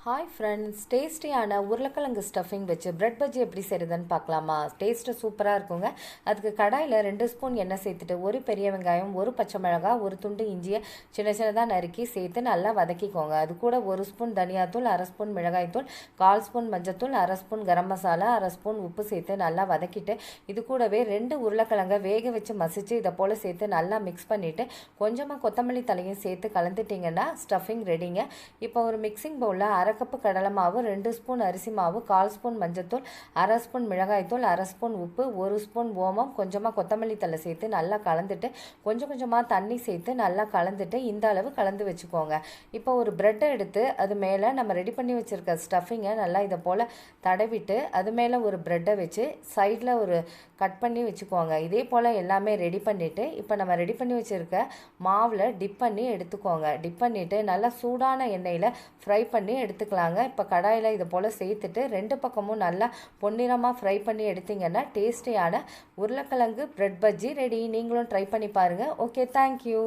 Hi friends, டேஸ்டியான உருளைக்கிழங்கு stuffing வச்சு பிரெட் பஜ்ஜி எப்படி செய்யுதுன்னு பார்க்கலாமா? டேஸ்ட்டு சூப்பராக இருக்குங்க. அதுக்கு கடாயில் 2 ஸ்பூன் எண்ணெய் சேர்த்துட்டு ஒரு பெரிய வெங்காயம், ஒரு பச்சை மிளகாய், ஒரு துண்டு இஞ்சியை சின்ன சின்னதாக நறுக்கி சேர்த்து நல்லா வதக்கிக்கோங்க. அது கூட 1 ஸ்பூன் தனியாத்தூள், 1/2 ஸ்பூன் மிளகாய்த்தூள், 1/4 ஸ்பூன் மஞ்சத்தூள், 1/2 ஸ்பூன் கரம் மசாலா, 1/2 ஸ்பூன் உப்பு சேர்த்து நல்லா வதக்கிட்டு இது கூடவே 2 உருளைக்கிழங்கை வேக வச்சு மசிச்சு இதை போல் சேர்த்து நல்லா மிக்ஸ் பண்ணிவிட்டு கொஞ்சமாக கொத்தமல்லி தலையும் சேர்த்து கலந்துட்டிங்கன்னா ஸ்டஃபிங் ரெடிங்க. இப்போ ஒரு மிக்சிங் பவுலில் 1/2 கப்பு கடலை மாவு, 2 ஸ்பூன் அரிசி மாவு, 1/4 ஸ்பூன் மஞ்சத்தூள், 1/2 ஸ்பூன் மிளகாய்த்தூள், 1/2 ஸ்பூன் உப்பு, 1 ஸ்பூன் ஓமம், கொஞ்சமாக கொத்தமல்லி தலை சேர்த்து நல்லா கலந்துட்டு கொஞ்சம் கொஞ்சமாக தண்ணி சேர்த்து நல்லா கலந்துட்டு இந்த அளவு கலந்து வச்சுக்கோங்க. இப்போ ஒரு ப்ரெட்டை எடுத்து அது மேலே நம்ம ரெடி பண்ணி வச்சுருக்க ஸ்டஃபிங்கை நல்லா இதை போல் தடவிட்டு அது மேலே ஒரு ப்ரெட்டை வச்சு சைடில் ஒரு கட் பண்ணி வச்சுக்கோங்க. இதே போல் எல்லாமே ரெடி பண்ணிவிட்டு இப்போ நம்ம ரெடி பண்ணி வச்சுருக்க மாவில் டிப் பண்ணி எடுத்துக்கோங்க. டிப் பண்ணிவிட்டு நல்லா சூடான எண்ணெயில் ஃப்ரை பண்ணி எடுத்துக்கலாங்க. இப்போ கடாயில் இதை போல் சேர்த்துட்டு 2 பக்கமும் நல்லா பொன்னிறமாக ஃப்ரை பண்ணி எடுத்திங்கன்னா டேஸ்டியான உருளைக்கிழங்கு பிரெட் பஜ்ஜி ரெடி. நீங்களும் ட்ரை பண்ணி பாருங்கள். Okay, thank you.